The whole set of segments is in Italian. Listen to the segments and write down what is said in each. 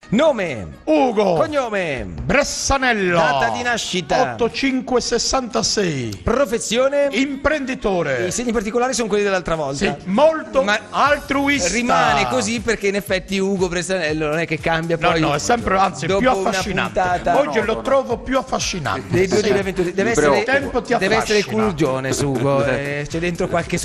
Nome, Ugo, cognome, Bressanello, data di nascita, 8566, professione, imprenditore. i segni particolari sono quelli dell'altra volta. Sì, molto Ma altruista. rimane così perché in effetti Ugo Bressanello non è che cambia No, poi. no, è sempre, anzi, dopo più una affascinante. puntata- Oggi lo trovo più affascinante. Dei 2021 deve essere, Il tempo ti deve essere affascina. curgione su Ugo, c'è dentro qualche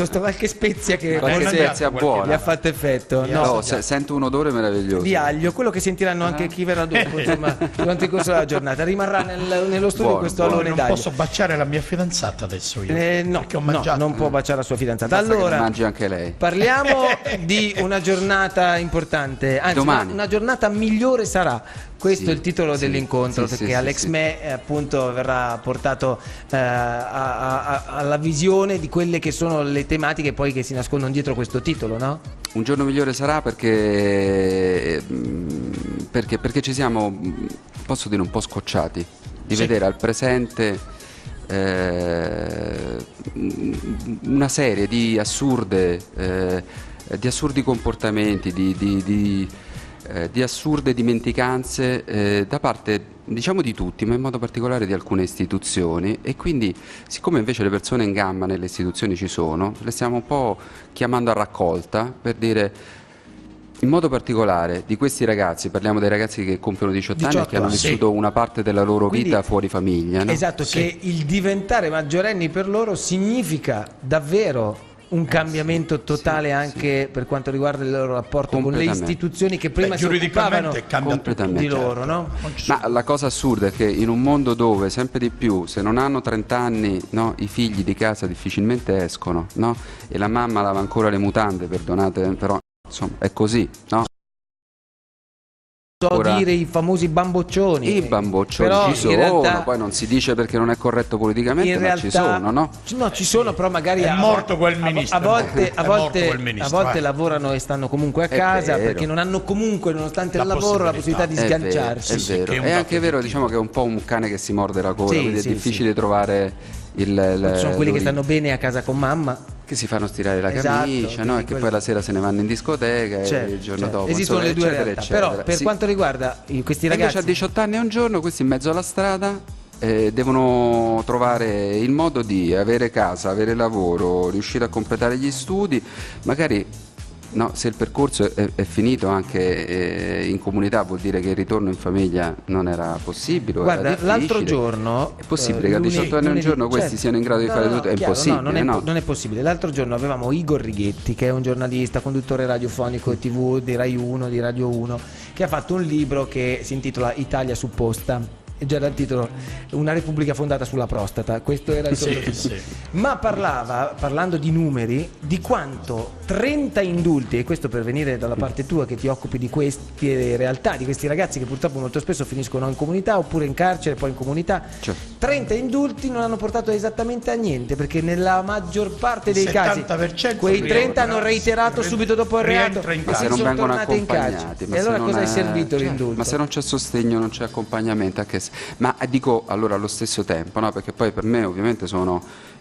spezia che Qualche forse spezia gli buona. ha fatto effetto. No, No, No, sento un odore meraviglioso. di aglio, quello che sentiranno anche chi verrà dopo, insomma, durante il corso della giornata. Rimarrà nello studio Buono, questo buono. alone Non d'aglio. posso baciare la mia fidanzata adesso io. No, perché ho no, mangiato. non può baciare la sua fidanzata. Basta che Allora, lo mangi anche lei. parliamo di una giornata importante, anzi Domani. una giornata migliore sarà. Questo Sì, è il titolo sì, dell'incontro, sì, perché sì, Alex sì. Me appunto verrà portato alla visione di quelle che sono le tematiche poi che si nascondono dietro questo titolo, no? Un giorno migliore sarà perché ci siamo, posso dire, un po' scocciati di Sì. vedere al presente una serie di assurdi comportamenti, di assurde dimenticanze da parte, diciamo, di tutti, ma in modo particolare di alcune istituzioni, e quindi, siccome invece le persone in gamba nelle istituzioni ci sono, le stiamo un po' chiamando a raccolta per dire, in modo particolare di questi ragazzi, parliamo dei ragazzi che compiono 18 anni e 18 che hanno anni, vissuto una parte della loro Quindi- vita fuori famiglia, no? Esatto, Sì. che il diventare maggiorenni per loro significa davvero un cambiamento totale anche per quanto riguarda il loro rapporto con le Completamente. istituzioni che prima si giuridicamente occupavano cambia completamente. di loro, no? Ma la cosa assurda è che in un mondo dove sempre di più, se non hanno 30 anni, no, i figli di casa difficilmente escono, no? E la mamma lava ancora le mutande, perdonate, però insomma è così, no? So Ora- dire i famosi bamboccioni. I bamboccioni Però ci in sono, realtà- poi non si dice perché non è corretto politicamente, in ma realtà ci sono, no? No, ci sono, però magari È morto quel a ministro. volte, È morto quel a ministro, volte lavorano e stanno comunque a È casa vero. perché non hanno comunque, nonostante La il lavoro, la possibilità. possibilità di È vero, sganciarsi. è sì, vero. che è un È dato anche vero, oggettivo. diciamo che è un po' un cane che si morde la coda, Sì, quindi sì, è difficile sì. trovare Ci sono quelli che l'origine. stanno bene a casa con mamma. Che si fanno stirare la Esatto, camicia, no? quindi E che quello- poi la sera se ne vanno in discoteca Certo, e il giorno certo. dopo. Esistono insomma, le due eccetera, realtà. eccetera. Però per Sì. quanto riguarda questi E invece ragazzi, a 18 anni e un giorno questi in mezzo alla strada devono trovare il modo di avere casa, avere lavoro, riuscire a completare gli studi, magari. No, se il percorso è finito anche in comunità, vuol dire che il ritorno in famiglia non era possibile. o era guarda, difficile. l'altro giorno È possibile che a 18 anni e un giorno questi siano in grado di fare tutto? È chiaro, impossibile, non è, no? non è possibile. L'altro giorno avevamo Igor Righetti, che è un giornalista, conduttore radiofonico e TV di Rai 1, di Radio 1, che ha fatto un libro che si intitola Italia supposta. E già dal titolo, una repubblica fondata sulla prostata, questo era il Sì, sottotitolo. sì. Ma parlando di numeri, di quanto 30 indulti, e questo per venire dalla parte tua che ti occupi di queste realtà, di questi ragazzi che purtroppo molto spesso finiscono in comunità oppure in carcere, poi in comunità, Cioè. 30 indulti non hanno portato esattamente a niente, perché nella maggior parte dei casi 70% quei 30 hanno rientra- reiterato subito dopo il reato, rientra in ma Ma si se non sono vengono tornati in carcere. accompagnati, ma E se allora non cosa è è- servito cioè, l'indulto? ma se non c'è sostegno, non c'è accompagnamento, ma dico allora allo stesso tempo, no? Perché poi per me ovviamente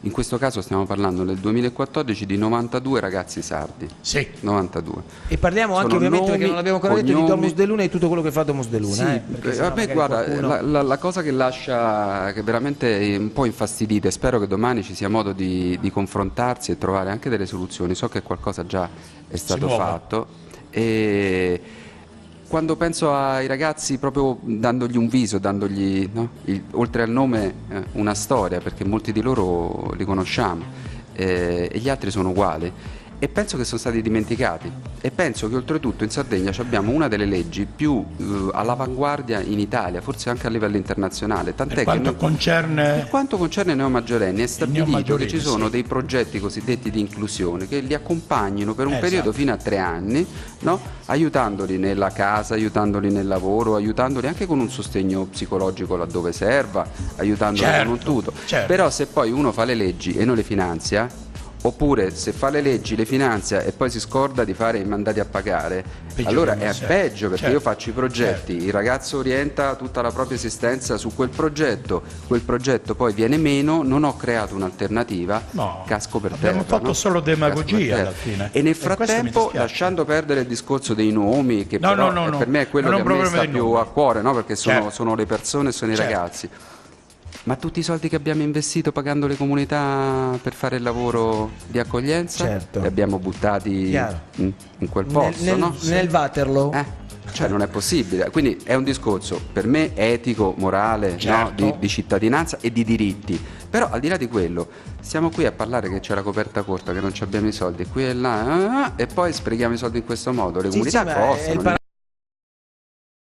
in questo caso stiamo parlando nel 2014 di 92 ragazzi sardi. Sì. 92. E parliamo anche Sono ovviamente, perché nomi, non l'abbiamo ancora detto, di cognomi. Domus De Luna e tutto quello che fa Domus De Luna. Sì, perché sennò a me magari guarda, qualcuno- la cosa che lascia, che veramente è un po' infastidita, e spero che domani ci sia modo di confrontarsi e trovare anche delle soluzioni. So che qualcosa già è stato muove. fatto, e quando penso ai ragazzi, proprio dandogli un viso, dandogli, no, oltre al nome una storia, perché molti di loro li conosciamo, e gli altri sono uguali. E penso che sono stati dimenticati, e penso che oltretutto in Sardegna abbiamo una delle leggi più all'avanguardia in Italia, forse anche a livello internazionale, tant'è Per quanto che concerne per quanto concerne i neomaggiorenni è stabilito che neomaggiorenni, ci sono sì. dei progetti cosiddetti di inclusione che li accompagnino per un Esatto. periodo fino a 3 anni, no? Aiutandoli nella casa, aiutandoli nel lavoro, aiutandoli anche con un sostegno psicologico laddove serva, aiutandoli Certo, con un tutto. certo. Però se poi uno fa le leggi e non le finanzia, Oppure se fa le leggi, le finanzia e poi si scorda di fare i mandati a pagare, Peggio allora di è sé. peggio, perché Certo, io faccio i progetti, il ragazzo orienta tutta la propria esistenza su quel progetto poi viene meno, non ho creato un'alternativa, No, casco per terra. abbiamo fatto solo demagogia Casco per terra. alla fine. E nel E questo mi frattempo, dispiace. lasciando perdere il discorso dei nomi, che No, però no, per me è quello non che è a un me problema sta dei più nomi. a cuore, no? Perché Certo. sono le persone, sono i Certo. ragazzi. Ma tutti i soldi che abbiamo investito pagando le comunità per fare il lavoro di accoglienza, Certo. li abbiamo buttati Chiaro. in quel posto, nel, no? nel Waterloo. Cioè non è possibile, quindi è un discorso per me etico, morale, Certo. no? di cittadinanza e di diritti. Però al di là di quello, stiamo qui a parlare che c'è la coperta corta, che non ci abbiamo i soldi, qui e là, e poi sprechiamo i soldi in questo modo. Le Sì, comunità sì, ma è il costano.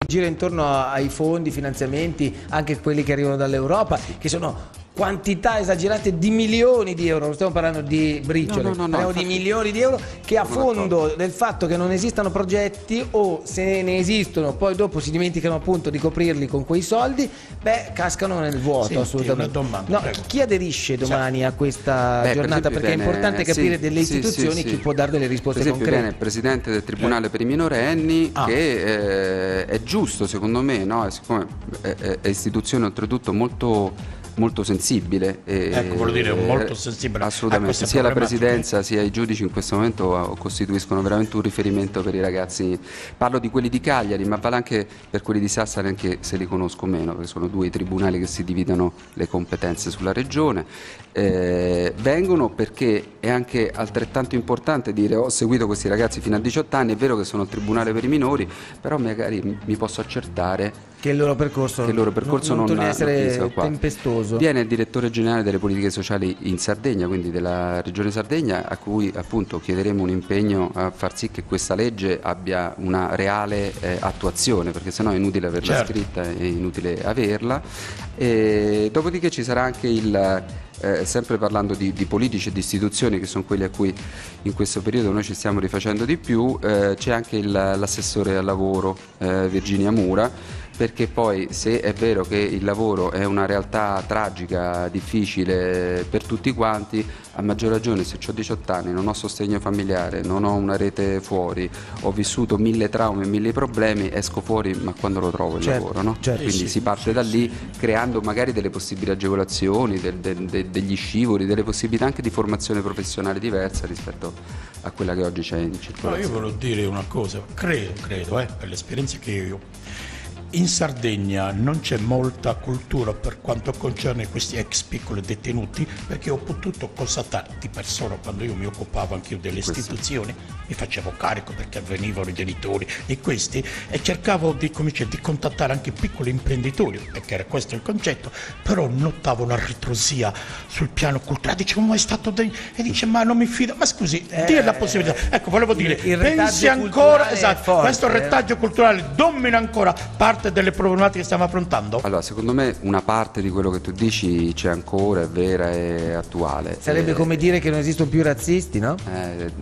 gira intorno ai fondi, finanziamenti, anche quelli che arrivano dall'Europa, che sono quantità esagerate di milioni di euro, non stiamo parlando di briciole, No, parliamo infatti, di milioni di euro che a sono fondo del fatto che non esistano progetti, o se ne esistono poi dopo si dimenticano appunto di coprirli con quei soldi, cascano nel vuoto. Senti, assolutamente. una domanda, No, prego. chi aderisce domani a questa Per giornata? esempio Perché è viene- importante capire sì, delle sì, istituzioni sì. chi può dare delle risposte per esempio concrete. viene il presidente del Tribunale per i minorenni, che è giusto secondo me, no? Siccome è istituzione oltretutto molto sensibile. Ecco, voglio dire, molto sensibile a Assolutamente, queste sia la problematiche. presidenza sia i giudici in questo momento costituiscono veramente un riferimento per i ragazzi. Parlo di quelli di Cagliari, ma vale anche per quelli di Sassari, anche se li conosco meno, perché sono due i tribunali che si dividono le competenze sulla regione. Vengono perché è anche altrettanto importante dire: ho seguito questi ragazzi fino a 18 anni, è vero che sono al Tribunale per i minori, però magari mi posso accertare Che il loro percorso, non torni a essere finisca qua. tempestoso. Viene il direttore generale delle politiche sociali in Sardegna, quindi della regione Sardegna, a cui appunto chiederemo un impegno a far sì che questa legge abbia una reale attuazione, perché sennò è inutile averla Certo. scritta, è inutile averla. Dopodiché ci sarà anche sempre parlando di politici e di istituzioni, che sono quelli a cui in questo periodo noi ci stiamo rifacendo di più, c'è anche l'assessore al lavoro Virginia Mura, perché poi, se è vero che il lavoro è una realtà tragica, difficile per tutti quanti, a maggior ragione se ho 18 anni, non ho sostegno familiare, non ho una rete fuori, ho vissuto 1000 traumi, 1000 problemi, esco fuori, ma quando lo trovo il Certo, lavoro, no? certo. Quindi Sì, si parte da lì, creando magari delle possibili agevolazioni, degli scivoli, delle possibilità anche di formazione professionale diversa rispetto a quella che oggi c'è in No, io circolazione. volevo dire una cosa, credo, per l'esperienza che io in Sardegna non c'è molta cultura per quanto concerne questi ex piccoli detenuti, perché ho potuto constatare di persona, quando io mi occupavo anch'io delle istituzioni, mi facevo carico perché venivano i genitori di questi e cercavo di contattare anche piccoli imprenditori, perché era questo il concetto, però notavo una ritrosia sul piano culturale, dice ma è stato e dice ma non mi fido, ma scusi, dia la possibilità, ecco volevo dire, il pensi retaggio ancora, culturale è esatto, forte, questo retaggio culturale domina ancora parte delle problematiche che stiamo affrontando? Allora, secondo me una parte di quello che tu dici c'è ancora, è vera, è attuale. Sarebbe come dire che non esistono più razzisti, no?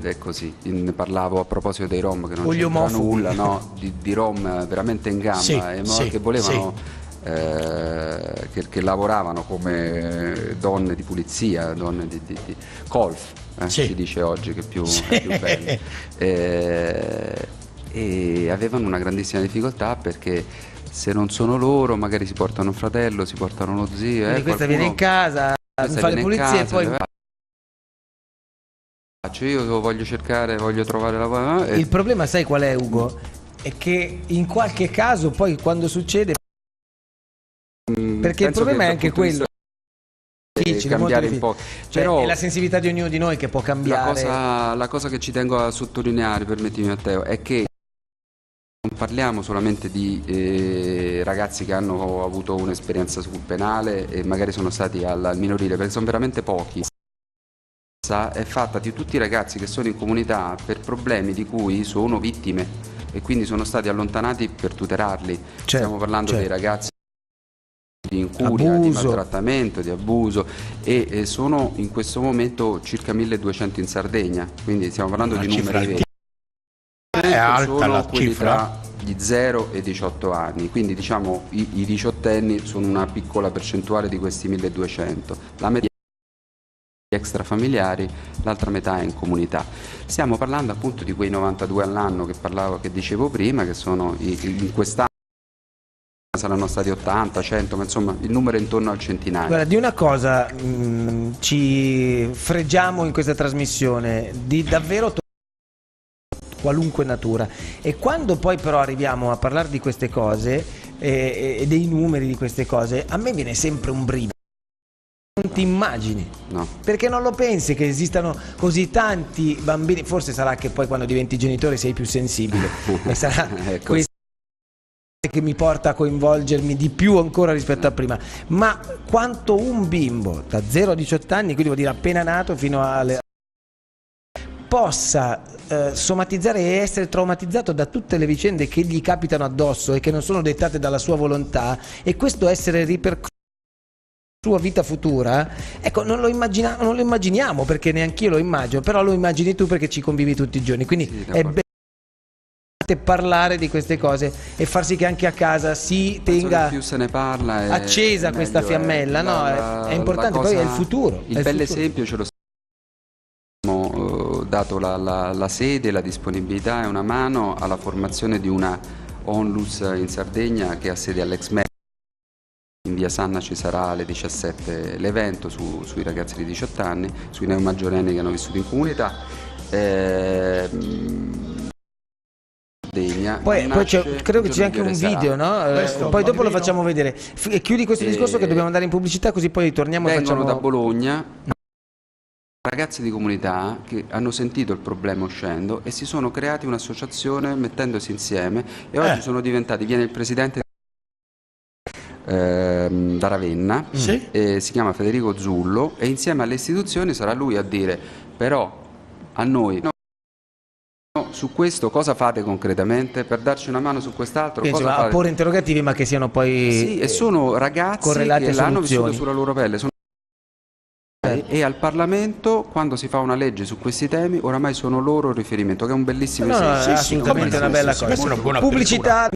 È così. Ne parlavo a proposito dei Rom, che non O gli c'entra omofobi. nulla, no? Di Rom veramente in gamba, Sì, sì, che volevano, che lavoravano come donne di pulizia, donne di colf, Sì. si dice oggi, che è più bello. E avevano una grandissima difficoltà, perché se non sono loro magari si portano un fratello, si portano uno zio. Quindi questa viene in casa, questa fa le viene in pulizie e casa, poi... io voglio trovare lavoro. Il problema sai qual è, Ugo? È che in qualche caso poi quando succede... Perché il problema è anche quello. Difficile, molto cambiare un difficile. po'. Cioè, Però è la sensibilità di ognuno di noi che può cambiare. la cosa che ci tengo a sottolineare, permettimi Matteo, è che non parliamo solamente di ragazzi che hanno avuto un'esperienza sul penale e magari sono stati al minorile, perché sono veramente pochi. È fatta di tutti i ragazzi che sono in comunità per problemi di cui sono vittime e quindi sono stati allontanati per tutelarli. Stiamo parlando dei ragazzi di incuria, di maltrattamento, di abuso, e sono in questo momento circa 1200 in Sardegna, quindi stiamo parlando di numeri veri. È alta Sono la quelli cifra? tra gli 0 e i 18 anni, quindi diciamo i diciottenni sono una piccola percentuale di questi 1200. La media extrafamiliari, l'altra metà è in comunità. Stiamo parlando appunto di quei 92 all'anno che dicevo prima, che sono in quest'anno saranno stati 80, 100, ma insomma il numero è intorno al centinaio. Guarda, di una cosa ci fregiamo in questa trasmissione, di davvero qualunque natura, e quando poi però arriviamo a parlare di queste cose e dei numeri di queste cose, a me viene sempre un brivido. Non ti immagini, No. perché non lo pensi che esistano così tanti bambini. Forse sarà che poi quando diventi genitore sei più sensibile e sarà questo che mi porta a coinvolgermi di più ancora rispetto a prima. Ma quanto un bimbo da 0 a 18 anni, quindi vuol dire appena nato fino alle, possa somatizzare e essere traumatizzato da tutte le vicende che gli capitano addosso e che non sono dettate dalla sua volontà, e questo essere ripercusso sua vita futura, ecco, non lo immaginiamo, perché neanch'io lo immagino, però lo immagini tu perché ci convivi tutti i giorni, quindi Sì, è bene parlare di queste cose e far sì che anche a casa si tenga più se ne parla accesa questa fiammella, no? È importante, poi è il futuro. Il bel esempio ce lo abbiamo dato la sede, la disponibilità e una mano alla formazione di una Onlus in Sardegna che ha sede all'Ex Medica. In via Sanna ci sarà alle 17 l'evento sui ragazzi di 18 anni, sui neomaggiorenni che hanno vissuto in comunità. Poi credo che c'è anche un video, no? Poi dopo lo facciamo vedere. Chiudi questo discorso che dobbiamo andare in pubblicità, così poi torniamo e facciamo. Da Bologna ragazzi di comunità che hanno sentito il problema uscendo e si sono creati un'associazione mettendosi insieme, e oggi sono diventati, viene il presidente da Ravenna, Sì. Si chiama Federico Zullo, e insieme alle istituzioni sarà lui a dire però a noi su questo cosa fate concretamente per darci una mano su quest'altro, Insomma, a porre interrogativi, ma che siano poi sì, e sono ragazzi correlati che a l'hanno vissuto soluzioni. sulla loro pelle, e al Parlamento quando si fa una legge su questi temi oramai sono loro il riferimento, che è un bellissimo No, esempio. è assolutamente una bella cosa. Questa è una buona Pubblicità,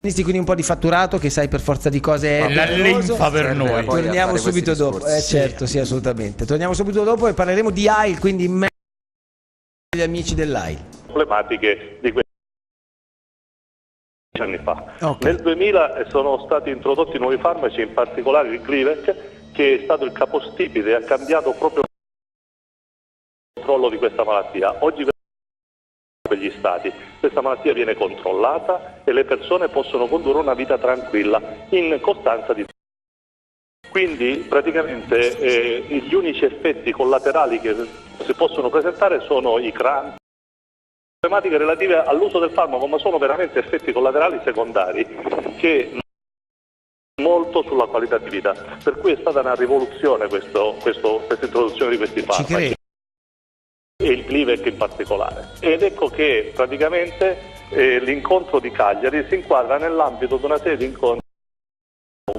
quindi un po' di fatturatura che sai per forza di cose è la pericoloso. linfa per noi. Poi a Torniamo fare subito questi dopo, discorsi. certo, sì, assolutamente. Torniamo subito dopo e parleremo di AIL, quindi in mezzo agli amici dell'AIL. Problematiche di 15 anni fa. Okay. Nel 2000 sono stati introdotti nuovi farmaci, in particolare il Glivec, che è stato il capostipite e ha cambiato proprio il controllo di questa malattia. Oggi per gli stati questa malattia viene controllata e le persone possono condurre una vita tranquilla in costanza di. Quindi praticamente gli unici effetti collaterali che si possono presentare sono i crampi, problematiche relative all'uso del farmaco, ma sono veramente effetti collaterali secondari che molto sulla qualità di vita, per cui è stata una rivoluzione questa introduzione di questi farmaci. Ci credo. E il Glivec in particolare. Ed ecco che praticamente l'incontro di Cagliari si inquadra nell'ambito di una serie di incontri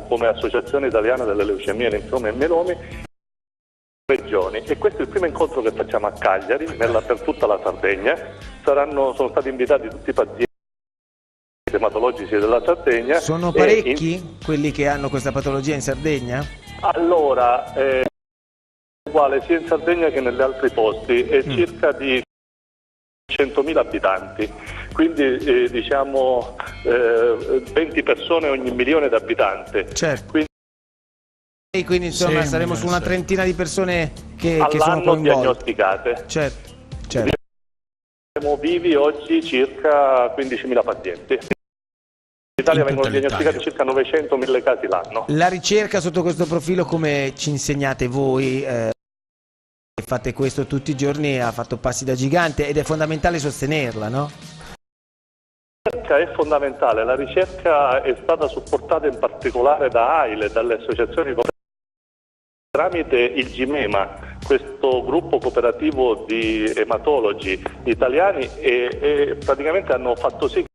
come Associazione Italiana delle Leucemie, Linfomi e Mielomi regioni, e questo è il primo incontro che facciamo a Cagliari per tutta la Sardegna. Sono stati invitati tutti i pazienti ematologici della Sardegna. Sono parecchi quelli che hanno questa patologia in Sardegna? Allora, uguale sia in Sardegna che negli altri posti, è circa di 100.000 abitanti, quindi diciamo 20 persone ogni milione di abitanti. Certo. Quindi insomma Sì, saremo su una trentina di persone che sono all'anno coinvolte. diagnosticate. Certo. Siamo vivi oggi circa 15.000 pazienti. In Italia vengono diagnosticati circa 900.000 casi l'anno. La ricerca sotto questo profilo, come ci insegnate voi, fate questo tutti i giorni, ha fatto passi da gigante ed è fondamentale sostenerla, no? La ricerca è fondamentale, la ricerca è stata supportata in particolare da AIL e dalle associazioni tramite il GIMEMA, questo gruppo cooperativo di ematologi italiani, e praticamente hanno fatto sì che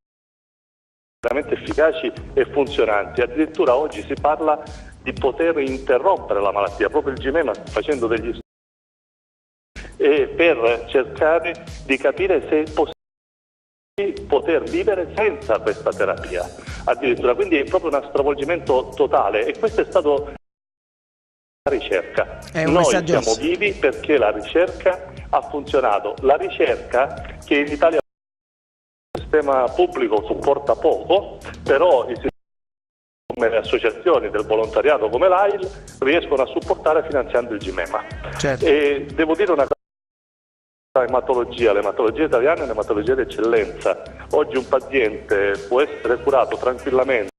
veramente efficaci e funzionanti. Addirittura oggi si parla di poter interrompere la malattia, proprio il GIMEMA sta facendo degli studi per cercare di capire se è possibile poter vivere senza questa terapia, addirittura, quindi è proprio uno stravolgimento totale, e questo è stato ricerca. È un Noi messaggio... siamo vivi perché la ricerca ha funzionato. La ricerca che in Italia il sistema pubblico supporta poco, però i sistemi come le associazioni del volontariato come l'AIL riescono a supportare finanziando il GIMEMA. Certo. E devo dire una cosa, l'ematologia italiana è un'ematologia d'eccellenza. Oggi un paziente può essere curato tranquillamente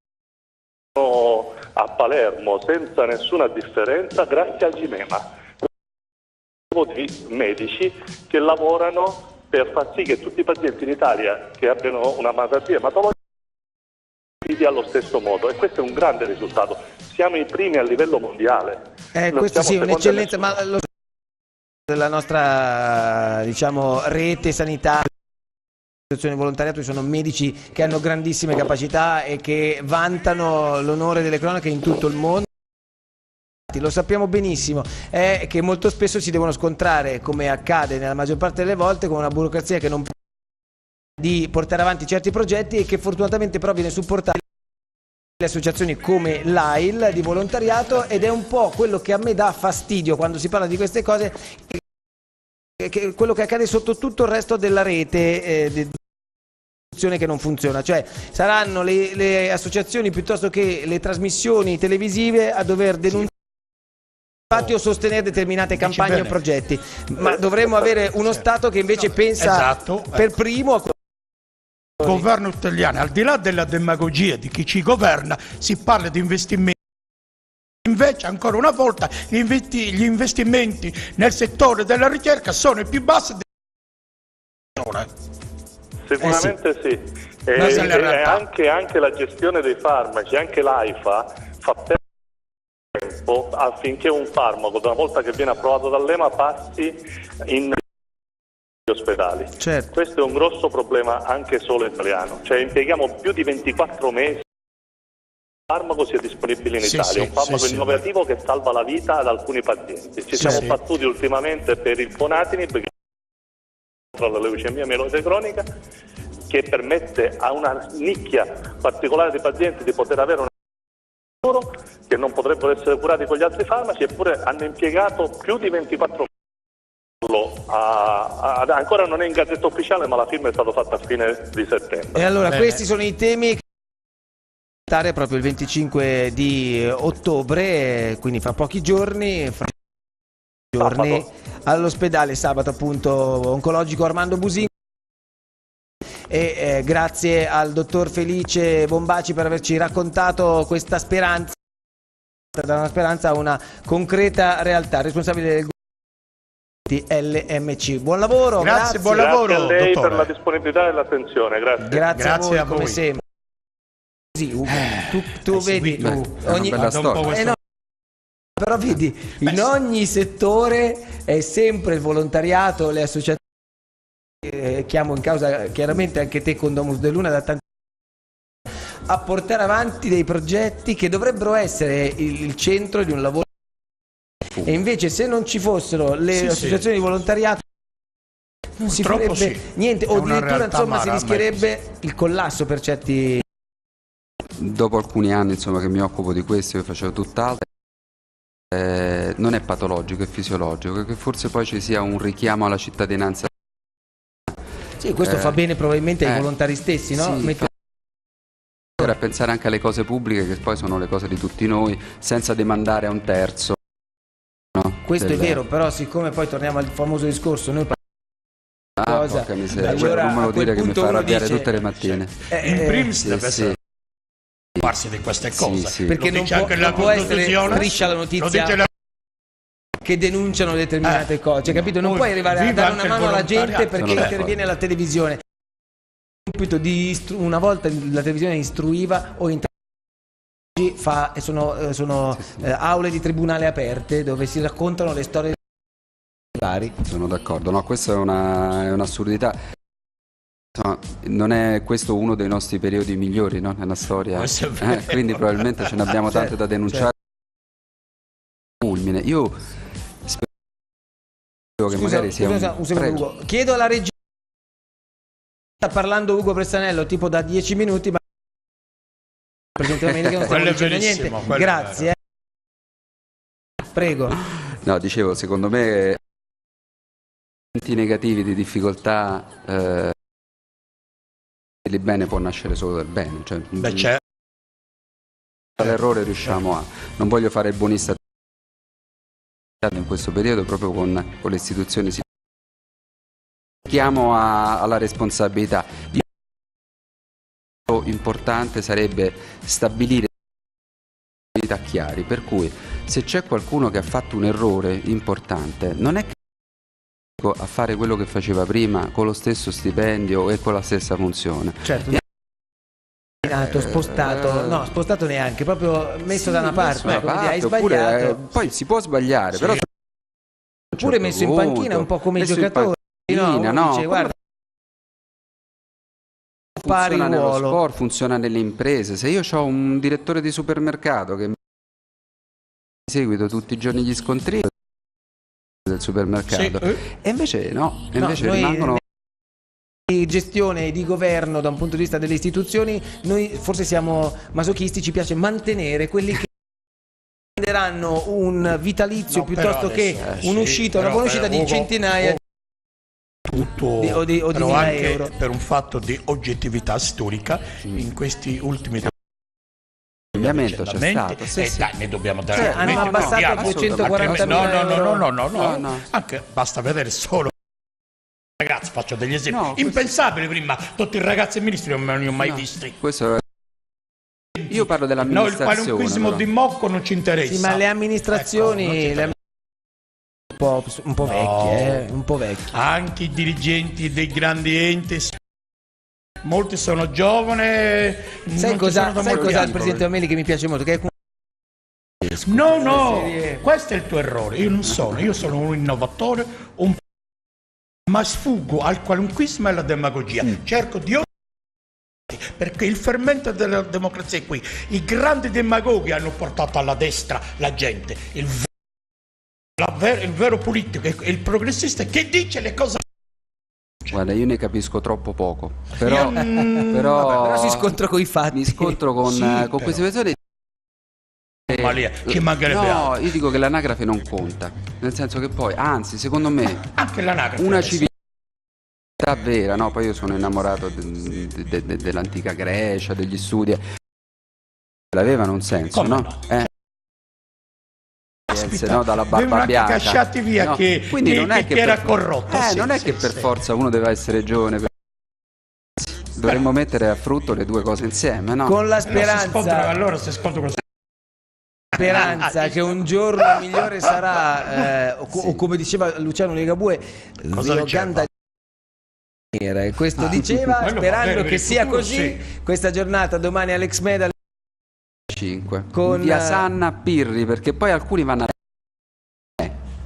a Palermo senza nessuna differenza grazie al GIMEMA. Di medici che lavorano per far sì che tutti i pazienti in Italia che abbiano una malattia ematologica allo stesso modo, e questo è un grande risultato. Siamo i primi a livello mondiale. Questo sì, un'eccellenza, ma della nostra, diciamo, rete sanitaria, di volontariato, ci sono medici che hanno grandissime capacità e che vantano l'onore delle cronache in tutto il mondo. Lo sappiamo benissimo, è che molto spesso si devono scontrare, come accade nella maggior parte delle volte, con una burocrazia che non permette di portare avanti certi progetti e che fortunatamente però viene supportata le associazioni come l'AIL di volontariato, ed è un po' quello che a me dà fastidio quando si parla di queste cose, che quello che accade sotto tutto il resto della rete che non funziona, cioè saranno le associazioni piuttosto che le trasmissioni televisive a dover denunciare o sostenere determinate campagne o progetti, ma dovremmo avere uno Stato che invece pensa per primo a il governo italiano, al di là della demagogia di chi ci governa, si parla di investimenti. Invece, ancora una volta, gli investimenti nel settore della ricerca sono i più bassi dell'ora. Sicuramente sì. E anche la gestione dei farmaci, anche l'AIFA fa perdere tempo affinché un farmaco, una volta che viene approvato dall'EMA, passi in ospedali. Certo. Questo è un grosso problema anche solo italiano, cioè impieghiamo più di 24 mesi che il farmaco sia disponibile in Italia, un farmaco innovativo che salva la vita ad alcuni pazienti. Ci siamo battuti ultimamente per il Ponatinib, che controlla la leucemia mieloide cronica, che permette a una nicchia particolare di pazienti di poter avere una che non potrebbero essere curati con gli altri farmaci, eppure hanno impiegato più di 24 mesi. Ancora non è in gazzetta ufficiale, ma la firma è stata fatta a fine di settembre. E allora questi sono i temi che trattare proprio il 25 di ottobre, quindi fra pochi giorni, all'ospedale sabato appunto oncologico Armando Busini. E grazie al dottor Felice Bombaci per averci raccontato questa speranza, da una speranza a una concreta realtà, responsabile del di LMC. Buon lavoro, grazie. Buon lavoro, grazie a lei, dottore, per la disponibilità e l'attenzione, grazie a voi come sempre. Così, Ugo, tu vedi ogni bella storia. Però vedi, in ogni settore è sempre il volontariato, le associazioni, chiamo in causa chiaramente anche te con Domus de Luna da tanti anni, a portare avanti dei progetti che dovrebbero essere il centro di un lavoro. E invece se non ci fossero le associazioni di volontariato non si farebbe niente, o addirittura insomma si rischierebbe il collasso per certi. Dopo alcuni anni insomma che mi occupo di questo, io facevo tutt'altro, non è patologico, è fisiologico, che forse poi ci sia un richiamo alla cittadinanza. Sì, questo fa bene probabilmente ai volontari stessi, no? Sì, a pensare anche alle cose pubbliche, che poi sono le cose di tutti noi, senza demandare a un terzo. Questo è vero, però siccome poi torniamo al famoso discorso, noi porca miseria, allora, non me lo dire che mi fa arrabbiare tutte le mattine. In primis deve essere occuparsi di queste cose, perché non può essere striscia la notizia che denunciano determinate cose, capito? Non puoi arrivare a dare una mano alla gente perché interviene la televisione. Una volta la televisione istruiva o sono aule di tribunale aperte dove si raccontano le storie vari. Sono d'accordo, no, questa è un'assurdità. Non è questo uno dei nostri periodi migliori, no? Nella storia, quindi probabilmente ce ne abbiamo tante da denunciare. Culmine. Io spero che magari sia un secondo, Ugo. Chiedo alla regia, sta parlando Ugo Prestanello tipo da 10 minuti, ma Presidente Domenica non stiamo dicendo niente. Grazie. Prego. No, dicevo, secondo me momenti negativi di difficoltà il bene può nascere solo dal bene, cioè Beh, c'è. dall'errore riusciamo a... Non voglio fare il buonista in questo periodo, proprio con le istituzioni si chiamo alla responsabilità. Importante sarebbe stabilire chiari, per cui se c'è qualcuno che ha fatto un errore importante, non è che a fare quello che faceva prima con lo stesso stipendio e con la stessa funzione. Certo. Spostato, no, spostato neanche, proprio messo da una parte, hai sbagliato. Poi si può sbagliare, sì. Però oppure messo in panchina un po' come i giocatori, no, dice, guarda, funziona nello sport, funziona nelle imprese. Se io ho un direttore di supermercato che mi seguito tutti i giorni gli scontrini del supermercato, e invece no, invece rimangono di gestione e di governo da un punto di vista delle istituzioni. Noi forse siamo masochisti, ci piace mantenere quelli che prenderanno un vitalizio piuttosto che un'uscita, una buona uscita di centinaia tutto, o di però mila anche euro. Per un fatto di oggettività storica in questi ultimi cambiamento c'è stato, dai, ne dobbiamo dare hanno abbassato a 240.000 no. Anche basta vedere solo ragazzi, faccio degli esempi impensabili prima, tutti i ragazzi e ministri non li ho mai visti. Io parlo dell'amministrazione. Il qualunquismo di Mocco non ci interessa. Sì, ma le amministrazioni un po' vecchie, un po' vecchie. Anche i dirigenti dei grandi enti, molti sono giovani. Sai cos'ha il presidente Amelli che mi piace molto? Che è questo è il tuo errore. Io sono un innovatore, ma sfuggo al qualunquismo e alla demagogia. Cerco di perché il fermento della democrazia è qui. I grandi demagoghi hanno portato alla destra la gente. Il vero politico è il progressista che dice le cose. Guarda, io ne capisco troppo poco, però si scontra con i fatti. Mi scontro con queste persone. Ci mancherebbe altro. Io dico che l'anagrafe non conta, nel senso che poi, anzi, secondo me, anche l'anagrafe una civiltà vera, no? Poi io sono innamorato dell'antica Grecia, degli studi, l'avevano un senso, no? No, dalla barba bianca cacciati via, no. Quindi non è che era corrotto, non è che per forza uno deve essere giovane, dovremmo mettere a frutto le due cose insieme, no? Con la speranza speranza che un giorno migliore sarà, o come diceva Luciano Ligabue, questo diceva, sperando che sia così. Questa giornata domani Alex Meda 5 con via Sanna Pirri, perché poi alcuni vanno a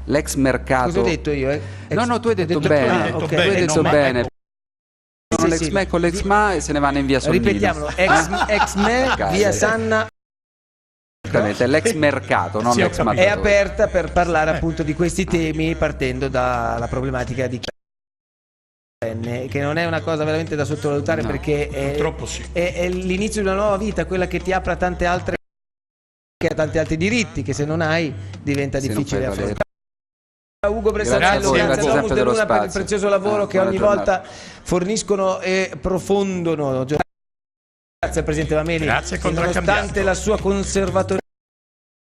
l'ex mercato. Cosa ho detto io? No, tu hai detto bene. Tu hai detto bene. L'ex me con l'ex ma e se ne vanno in via Sollino. Ripetiamolo, ex me via Sanna. Esattamente, l'ex mercato, non l'ex mattatore. È aperta per parlare appunto di questi temi, partendo dalla problematica di che non è una cosa veramente da sottovalutare, perché è l'inizio di una nuova vita, quella che ti apre a tante altre, che ha tanti altri diritti che se non hai diventa difficile affrontare. Ugo Bressanello, grazie a Domus De Luna per il prezioso lavoro che ogni volta forniscono e profondono. Grazie al presidente Amelli, nonostante la sua conservatoria.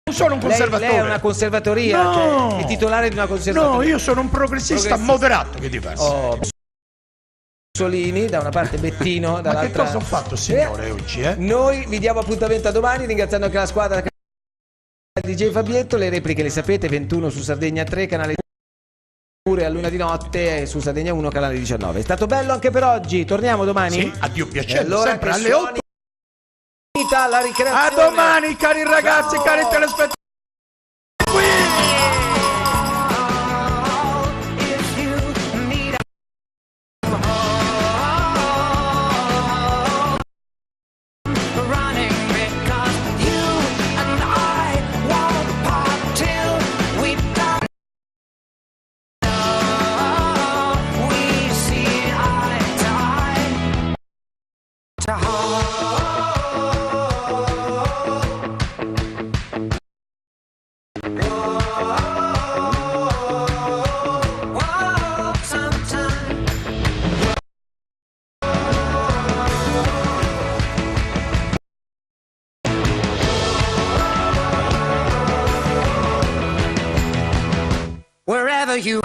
Non sono un conservatore. Lei è una conservatoria, è titolare di una conservatoria. No, io sono un progressista moderato, che è diverso. Mussolini da una parte, Bettino dall'altra. Ma che cosa ho fatto, signore, oggi? Noi vi diamo appuntamento a domani, ringraziando anche la squadra DJ Fabietto. Le repliche le sapete, 21 su Sardegna 3, canale 2, a luna di notte su Sardegna 1, canale 19. È stato bello anche per oggi, torniamo domani? Sì, addio, piacere, allora, sempre alle 8. La ricreazione. A domani, cari ragazzi, cari telespettatori. Oh you